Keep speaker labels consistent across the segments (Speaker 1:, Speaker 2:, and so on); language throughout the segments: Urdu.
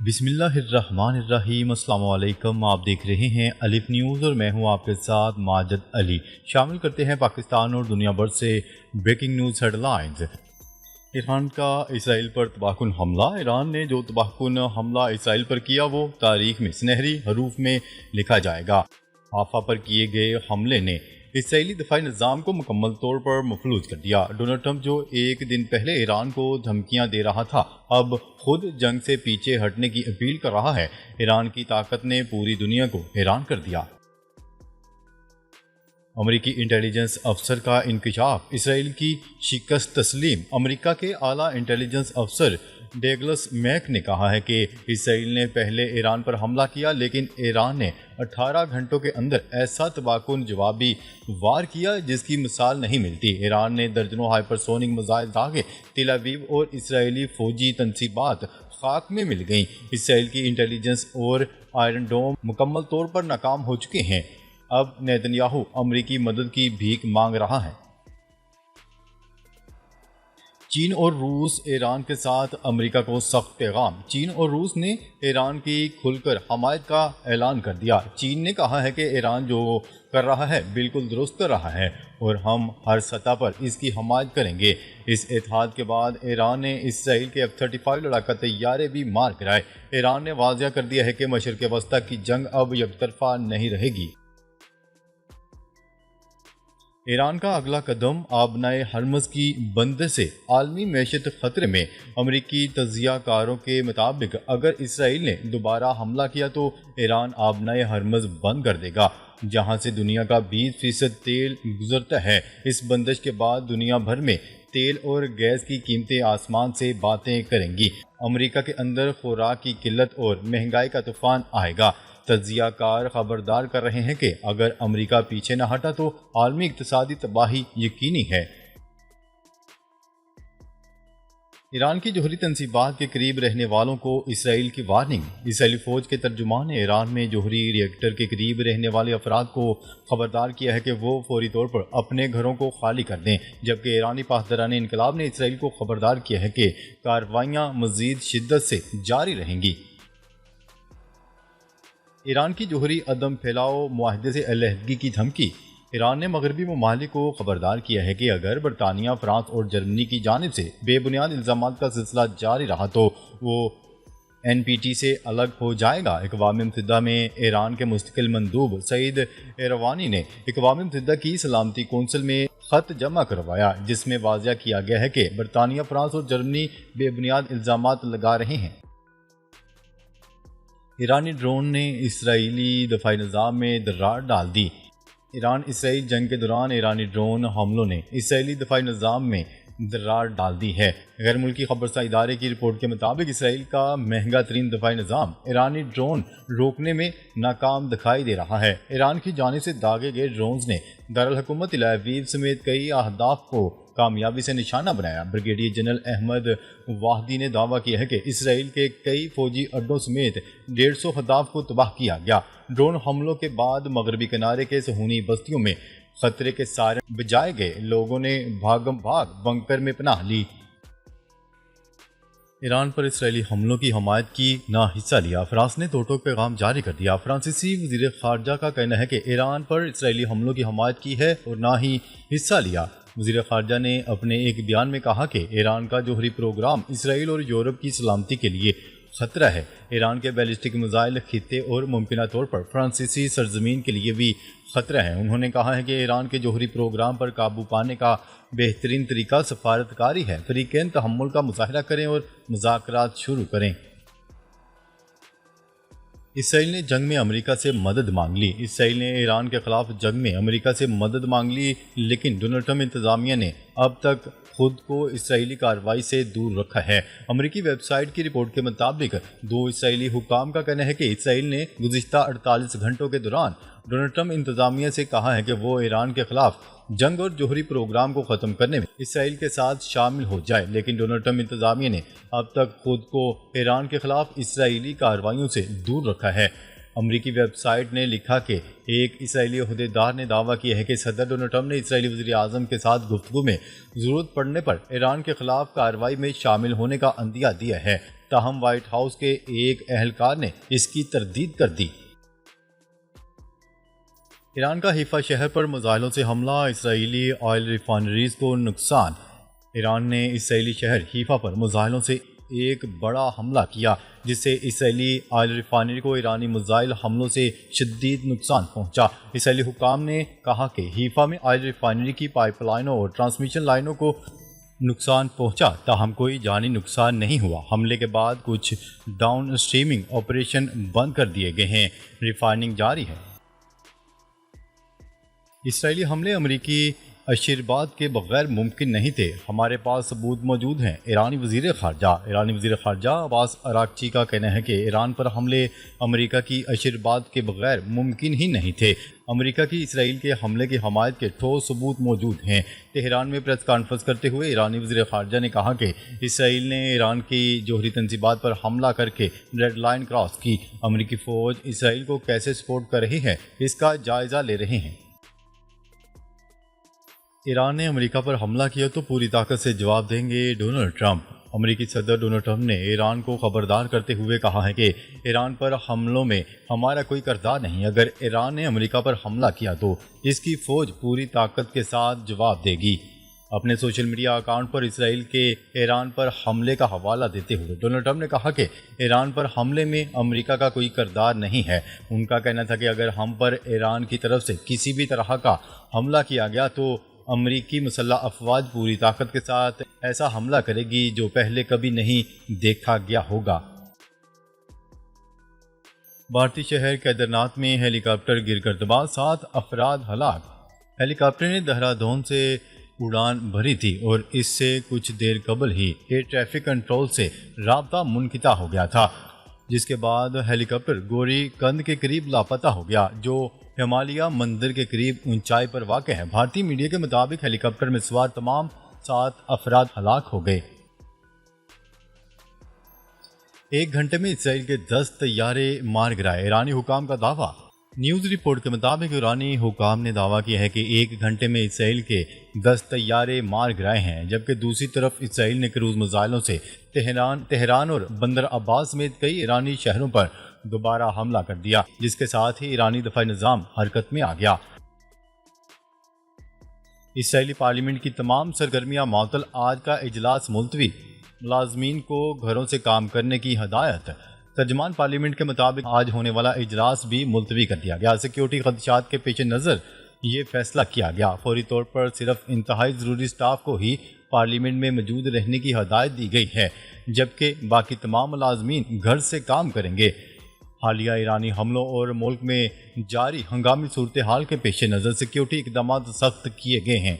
Speaker 1: بسم اللہ الرحمن الرحیم۔ السلام علیکم، آپ دیکھ رہے ہیں الف نیوز اور میں ہوں آپ کے ساتھ ماجد علی۔ شامل کرتے ہیں پاکستان اور دنیا بھر سے breaking news headlines. Iran کا اسرائیل پر تباہ کن حملہ۔ ایران نے جو تباہ کن حملہ اسرائیل پر کیا وہ تاریخ میں سنہری حروف میں لکھا جائے گا۔ حافا پر کیے گئے حملے نے اسرائیلی دفاعی نظام کو مکمل طور پر مفلوج کر دیا۔ ڈونلڈ ٹرمپ جو ایک دن پہلے ایران کو دھمکیاں دے رہا تھا، اب خود جنگ سے پیچھے ہٹنے کی اپیل کر رہا ہے۔ ایران کی طاقت نے پوری دنیا کو حیران کر دیا۔ امریکی انٹیلیجنس افسر کا انکشاف، اسرائیل کی شکست تسلیم۔ امریکہ کے اعلیٰ انٹیلیجنس افسر ڈیگلس میک نے کہا ہے کہ اسرائیل نے پہلے ایران پر حملہ کیا، لیکن ایران نے 18 گھنٹوں کے اندر ایسا تباہ کن جوابی وار کیا جس کی مثال نہیں ملتی۔ ایران نے درجنوں ہائپرسونک میزائل داغے، تل ابیب اور اسرائیلی فوجی تنصیبات خاک میں مل گئیں۔ اسرائیل کی انٹیلیجنس اور آئرن ڈوم مکمل طور پر ناکام ہو چکے ہیں۔ اب نیتنیاہو امریکی مدد کی بھیک مانگ رہا ہے۔ چین اور روس، ایران کے ساتھ امریکہ کو سخت پیغام۔ چین اور روس نے ایران کی کھل کر حمایت کا اعلان کر دیا۔ چین نے کہا ہے کہ ایران جو کر رہا ہے بالکل درست کر رہا ہے اور ہم ہر سطح پر اس کی حمایت کریں گے۔ اس اتحاد کے بعد ایران نے اسرائیل کے F-35 لڑاکا طیارے بھی مار گرائے۔ ایران نے واضح کر دیا ہے کہ مشرق وسطی کی جنگ اب یک طرفہ نہیں رہے گی۔ ایران کا اگلا قدم، آبنائے ہرمز کی بندش سے عالمی معیشت خطرے میں۔ امریکی تجزیہ کاروں کے مطابق اگر اسرائیل نے دوبارہ حملہ کیا تو ایران آبنائے ہرمز بند کر دے گا، جہاں سے دنیا کا 20% تیل گزرتا ہے۔ اس بندش کے بعد دنیا بھر میں تیل اور گیس کی قیمتیں آسمان سے باتیں کریں گی۔ امریکہ کے اندر خوراک کی قلت اور مہنگائی کا طوفان آئے گا۔ تجزیہ کار خبردار کر رہے ہیں کہ اگر امریکہ پیچھے نہ ہٹا تو عالمی اقتصادی تباہی یقینی ہے۔ ایران کی جوہری تنصیبات کے قریب رہنے والوں کو اسرائیل کی وارننگ۔ اسرائیلی فوج کے ترجمان نے ایران میں جوہری ری ایکٹر کے قریب رہنے والے افراد کو خبردار کیا ہے کہ وہ فوری طور پر اپنے گھروں کو خالی کر دیں، جبکہ ایرانی پاسداران انقلاب نے اسرائیل کو خبردار کیا ہے کہ کارروائیاں مزید شدت سے جاری رہیں گی۔ ایران کی جوہری عدم پھیلاؤ معاہدے سے علیحدگی کی دھمکی۔ ایران نے مغربی ممالک کو خبردار کیا ہے کہ اگر برطانیہ، فرانس اور جرمنی کی جانب سے بے بنیاد الزامات کا سلسلہ جاری رہا تو وہ NPT سے الگ ہو جائے گا۔ اقوام متحدہ میں ایران کے مستقل مندوب سعید ایروانی نے اقوام متحدہ کی سلامتی کونسل میں خط جمع کروایا، جس میں واضح کیا گیا ہے کہ برطانیہ، فرانس اور جرمنی بے بنیاد الزامات لگا رہے ہیں۔ ایرانی ڈرون نے اسرائیلی دفاعی نظام میں دراڑ ڈال دی۔ ایران اسرائیل جنگ کے دوران ایرانی ڈرون حملوں نے اسرائیلی دفاعی نظام میں دراڑ ڈال دی ہے۔ غیر ملکی خبرسا ادارے کی رپورٹ کے مطابق اسرائیل کا مہنگا ترین دفاعی نظام ایرانی ڈرون روکنے میں ناکام دکھائی دے رہا ہے۔ ایران کی جانب سے داغے گئے ڈرونز نے دارالحکومت تل ابیب سمیت کئی اہداف کو کامیابی سے نشانہ بنایا۔ بریگیڈیئر جنرل احمد واحدی نے دعویٰ کیا ہے کہ اسرائیل کے کئی فوجی اڈوں سمیت 150 اہداف کو تباہ کیا گیا۔ ڈرون حملوں کے بعد مغربی کنارے کے صہیونی بستیوں میں خطرے کے سائرن بجائے گئے، لوگوں نے بھاگم بھاگ بنکر میں پناہ لی۔ ایران پر اسرائیلی حملوں کی حمایت کی، نہ حصہ لیا۔ فرانس نے توٹوک پیغام جاری کر دیا۔ فرانسیسی وزیر خارجہ کا کہنا ہے کہ ایران پر اسرائیلی حملوں کی حمایت کی ہے اور نہ ہی حصہ لیا۔ وزیر خارجہ نے اپنے ایک بیان میں کہا کہ ایران کا جوہری پروگرام اسرائیل اور یورپ کی سلامتی کے لیے خطرہ ہے۔ ایران کے بیلسٹک میزائل خطے اور ممکنہ طور پر فرانسیسی سرزمین کے لیے بھی خطرہ ہیں۔ انہوں نے کہا ہے کہ ایران کے جوہری پروگرام پر قابو پانے کا بہترین طریقہ سفارت کاری ہے۔ فریقین تحمل کا مظاہرہ کریں اور مذاکرات شروع کریں۔ اسرائیل نے جنگ میں امریکہ سے مدد مانگ لی۔ اسرائیل نے ایران کے خلاف جنگ میں امریکہ سے مدد مانگ لی، لیکن ڈونلڈ ٹرمپ انتظامیہ نے اب تک خود کو اسرائیلی کارروائی سے دور رکھا ہے۔ امریکی ویب سائٹ کی رپورٹ کے مطابق 2 اسرائیلی حکام کا کہنا ہے کہ اسرائیل نے گزشتہ 48 گھنٹوں کے دوران ڈونلڈ ٹرمپ انتظامیہ سے کہا ہے کہ وہ ایران کے خلاف جنگ اور جوہری پروگرام کو ختم کرنے میں اسرائیل کے ساتھ شامل ہو جائے، لیکن ڈونلڈ ٹرمپ انتظامیہ نے اب تک خود کو ایران کے خلاف اسرائیلی کارروائیوں سے دور رکھا ہے۔ امریکی ویب سائٹ نے لکھا کہ ایک اسرائیلی عہدیدار نے دعویٰ کیا ہے کہ صدر ڈونلڈ ٹرمپ نے اسرائیلی وزیر اعظم کے ساتھ گفتگو میں ضرورت پڑنے پر ایران کے خلاف کارروائی میں شامل ہونے کا عندیہ دیا ہے، تاہم وائٹ ہاؤس کے ایک اہلکار نے اس کی تردید کر دی۔ ایران کا حیفا شہر پر میزائلوں سے حملہ، اسرائیلی آئل ریفائنریز کو نقصان۔ ایران نے اسرائیلی شہر حیفا پر میزائلوں سے ایک بڑا حملہ کیا، جس سے اسرائیلی آئل ریفائنری کو ایرانی میزائل حملوں سے شدید نقصان پہنچا۔ اسرائیلی حکام نے کہا کہ حیفا میں آئل ریفائنری کی پائپ لائنوں اور ٹرانسمیشن لائنوں کو نقصان پہنچا، تاہم کوئی جانی نقصان نہیں ہوا۔ حملے کے بعد کچھ ڈاؤن اسٹریمنگ آپریشن بند کر دیے گئے ہیں، ریفائننگ جاری ہے۔ اسرائیلی حملے امریکی اشرباد کے بغیر ممکن نہیں تھے، ہمارے پاس ثبوت موجود ہیں۔ ایرانی وزیر خارجہ عباس اراغچی کا کہنا ہے کہ ایران پر حملے امریکہ کی اشرباد کے بغیر ممکن ہی نہیں تھے۔ امریکہ کی اسرائیل کے حملے کی حمایت کے ٹھوس ثبوت موجود ہیں۔ تہران میں پریس کانفرنس کرتے ہوئے ایرانی وزیر خارجہ نے کہا کہ اسرائیل نے ایران کی جوہری تنصیبات پر حملہ کر کے ریڈ لائن کراس کی۔ امریکی فوج اسرائیل کو کیسے سپورٹ کر رہی ہے، اس کا جائزہ لے رہے ہیں۔ ایران نے امریکہ پر حملہ کیا تو پوری طاقت سے جواب دیں گے ڈونلڈ ٹرمپ۔ امریکی صدر ڈونلڈ ٹرمپ نے ایران کو خبردار کرتے ہوئے کہا ہے کہ ایران پر حملوں میں ہمارا کوئی کردار نہیں۔ اگر ایران نے امریکہ پر حملہ کیا تو اس کی فوج پوری طاقت کے ساتھ جواب دے گی۔ اپنے سوشل میڈیا اکاؤنٹ پر اسرائیل کے ایران پر حملے کا حوالہ دیتے ہوئے ڈونلڈ ٹرمپ نے کہا کہ ایران پر حملے میں امریکہ کا کوئی کردار نہیں ہے۔ ان کا کہنا تھا کہ اگر ہم پر ایران کی طرف سے کسی بھی طرح کا حملہ کیا گیا تو امریکی مسلح افواج پوری طاقت کے ساتھ ایسا حملہ کرے گی جو پہلے کبھی نہیں دیکھا گیا ہوگا۔ بھارتی شہر کیدرناتھ میں ہیلی کاپٹر گر کر تباہ، 7 افراد ہلاک۔ ہیلی کاپٹر نے دہرادون سے اڑان بھری تھی اور اس سے کچھ دیر قبل ہی ایئر ٹریفک کنٹرول سے رابطہ منقطع ہو گیا تھا، جس کے بعد ہیلی کاپٹر گوری کند کے قریب لاپتہ ہو گیا، جو ہمالیہ مندر کے قریب اونچائی پر واقع ہے۔ بھارتی میڈیا کے مطابق ہیلی کاپٹر میں سوار تمام 7 افراد ہلاک ہو گئے۔ 1 گھنٹے میں اسرائیل کے 10 طیارے مار گرائے، ایرانی حکام کا دعویٰ۔ نیوز رپورٹ کے مطابق ایرانی حکام نے دعویٰ کیا ہے کہ 1 گھنٹے میں اسرائیل کے 10 طیارے مار گرائے ہیں، جبکہ دوسری طرف اسرائیل نے کروز میزائلوں سے تہران اور بندر عباس سمیت کئی ایرانی شہروں پر دوبارہ حملہ کر دیا، جس کے ساتھ ہی ایرانی دفاعی نظام حرکت میں آ گیا۔ اسرائیلی پارلیمنٹ کی تمام سرگرمیاں معطل، آج کا اجلاس ملتوی، ملازمین کو گھروں سے کام کرنے کی ہدایت۔ ترجمان پارلیمنٹ کے مطابق آج ہونے والا اجلاس بھی ملتوی کر دیا گیا۔ سیکیورٹی خدشات کے پیش نظر یہ فیصلہ کیا گیا۔ فوری طور پر صرف انتہائی ضروری سٹاف کو ہی پارلیمنٹ میں موجود رہنے کی ہدایت دی گئی ہے، جبکہ باقی تمام ملازمین گھر سے کام کریں گے۔ حالیہ ایرانی حملوں اور ملک میں جاری ہنگامی صورتحال کے پیش نظر سیکیورٹی اقدامات سخت کیے گئے ہیں۔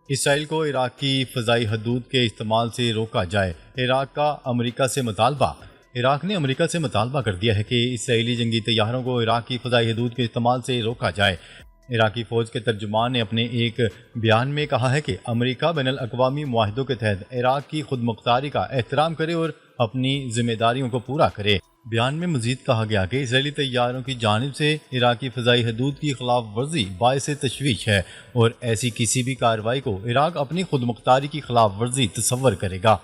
Speaker 1: اسرائیل کو عراق کی فضائی حدود کے استعمال سے روکا جائے، عراق کا امریکہ سے مطالبہ۔ عراق نے امریکہ سے مطالبہ کر دیا ہے کہ اسرائیلی جنگی طیاروں کو عراق کی فضائی حدود کے استعمال سے روکا جائے۔ عراقی فوج کے ترجمان نے اپنے ایک بیان میں کہا ہے کہ امریکہ بین الاقوامی معاہدوں کے تحت عراق کی خود مختاری کا احترام کرے اور اپنی ذمہ داریوں کو پورا کرے۔ بیان میں مزید کہا گیا کہ اسرائیلی طیاروں کی جانب سے عراقی فضائی حدود کی خلاف ورزی باعث تشویش ہے اور ایسی کسی بھی کارروائی کو عراق اپنی خود مختاری کی خلاف ورزی تصور کرے گا۔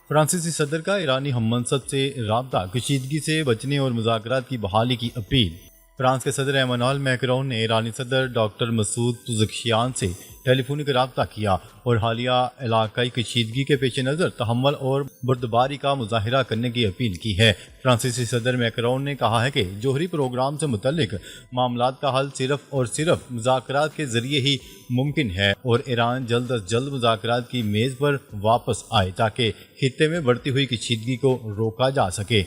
Speaker 1: فرانسیسی صدر کا ایرانی ہم منصب سے رابطہ، کشیدگی سے بچنے اور مذاکرات کی بحالی کی اپیل۔ فرانس کے صدر ایمانوئل میکرون نے ایرانی صدر ڈاکٹر مسعود پزشکیان سے ٹیلی فونک رابطہ کیا اور حالیہ علاقائی کشیدگی کے پیش نظر تحمل اور بردباری کا مظاہرہ کرنے کی اپیل کی ہے۔ فرانسیسی صدر میکرون نے کہا ہے کہ جوہری پروگرام سے متعلق معاملات کا حل صرف اور صرف مذاکرات کے ذریعے ہی ممکن ہے اور ایران جلد از جلد مذاکرات کی میز پر واپس آئے تاکہ خطے میں بڑھتی ہوئی کشیدگی کو روکا جا سکے۔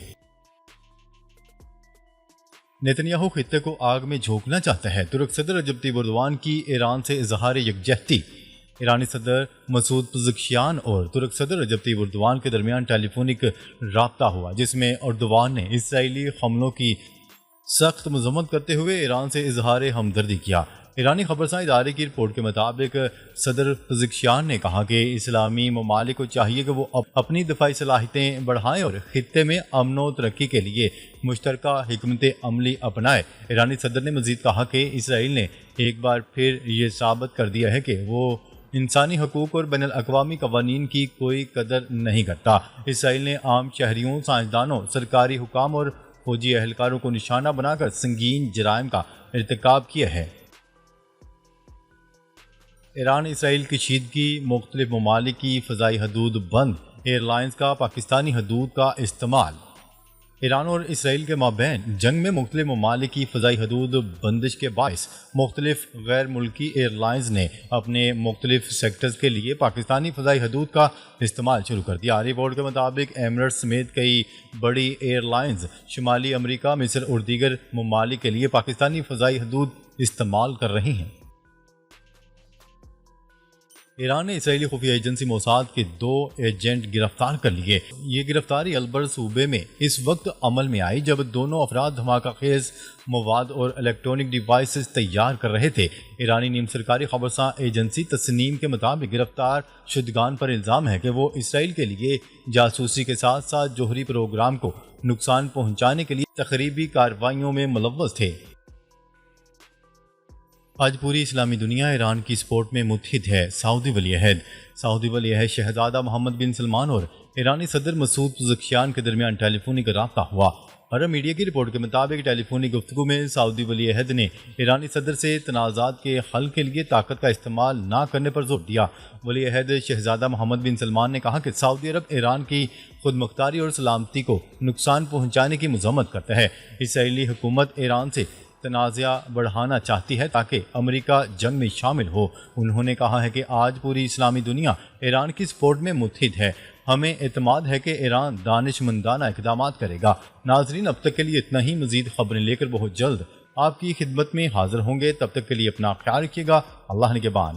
Speaker 1: نیتنیاہو خطے کو آگ میں جھونکنا چاہتا ہے، ترک صدر رجب طیب اردوان کی ایران سے اظہار یکجہتی۔ ایرانی صدر مسعود پزشکیان اور ترک صدر رجب طیب اردوان کے درمیان ٹیلی فونک رابطہ ہوا، جس میں اردوان نے اسرائیلی حملوں کی سخت مذمت کرتے ہوئے ایران سے اظہار ہمدردی کیا۔ ایرانی خبرساں ادارے کی رپورٹ کے مطابق صدر پزشکیان نے کہا کہ اسلامی ممالک کو چاہیے کہ وہ اپنی دفاعی صلاحیتیں بڑھائیں اور خطے میں امن و ترقی کے لیے مشترکہ حکمت عملی اپنائے۔ ایرانی صدر نے مزید کہا کہ اسرائیل نے ایک بار پھر یہ ثابت کر دیا ہے کہ وہ انسانی حقوق اور بین الاقوامی قوانین کی کوئی قدر نہیں کرتا۔ اسرائیل نے عام شہریوں، سائنسدانوں، سرکاری حکام اور فوجی اہلکاروں کو نشانہ بنا کر سنگین جرائم کا ارتکاب کیا ہے۔ ایران اسرائیل کشیدگی، مختلف ممالک کی فضائی حدود بند، ایئر لائنز کا پاکستانی حدود کا استعمال۔ ایران اور اسرائیل کے مابین جنگ میں مختلف ممالک کی فضائی حدود بندش کے باعث مختلف غیر ملکی ایئر لائنز نے اپنے مختلف سیکٹرز کے لیے پاکستانی فضائی حدود کا استعمال شروع کر دیا۔ رپورٹ کے مطابق ایمریٹس سمیت کئی بڑی ایئر لائنز شمالی امریکہ، مصر اور دیگر ممالک کے لیے پاکستانی فضائی حدود استعمال کر رہی ہیں۔ ایران نے اسرائیلی خفیہ ایجنسی موساد کے 2 ایجنٹ گرفتار کر لیے۔ یہ گرفتاری البر صوبے میں اس وقت عمل میں آئی جب دونوں افراد دھماکہ خیز مواد اور الیکٹرانک ڈیوائسز تیار کر رہے تھے۔ ایرانی نیم سرکاری خبرساں ایجنسی تسنیم کے مطابق گرفتار شدگان پر الزام ہے کہ وہ اسرائیل کے لیے جاسوسی کے ساتھ ساتھ جوہری پروگرام کو نقصان پہنچانے کے لیے تخریبی کارروائیوں میں ملوث تھے۔ آج پوری اسلامی دنیا ایران کی سپورٹ میں متحد ہے۔ سعودی ولی عہد شہزادہ محمد بن سلمان اور ایرانی صدر مسعود پزشکیان کے درمیان ٹیلی فونک رابطہ ہوا۔ عرب میڈیا کی رپورٹ کے مطابق ٹیلی فونک گفتگو میں سعودی ولی عہد نے ایرانی صدر سے تنازعات کے حل کے لیے طاقت کا استعمال نہ کرنے پر زور دیا۔ ولی عہد شہزادہ محمد بن سلمان نے کہا کہ سعودی عرب ایران کی خود مختاری اور سلامتی کو نقصان پہنچانے کی مذمت کرتا ہے۔ اسرائیلی حکومت ایران سے تنازع بڑھانا چاہتی ہے تاکہ امریکہ جنگ میں شامل ہو۔ انہوں نے کہا ہے کہ آج پوری اسلامی دنیا ایران کی سپورٹ میں متحد ہے۔ ہمیں اعتماد ہے کہ ایران دانش مندانہ اقدامات کرے گا۔ ناظرین، اب تک کے لیے اتنا ہی۔ مزید خبریں لے کر بہت جلد آپ کی خدمت میں حاضر ہوں گے۔ تب تک کے لیے اپنا خیال رکھیے گا۔ اللہ نگہبان۔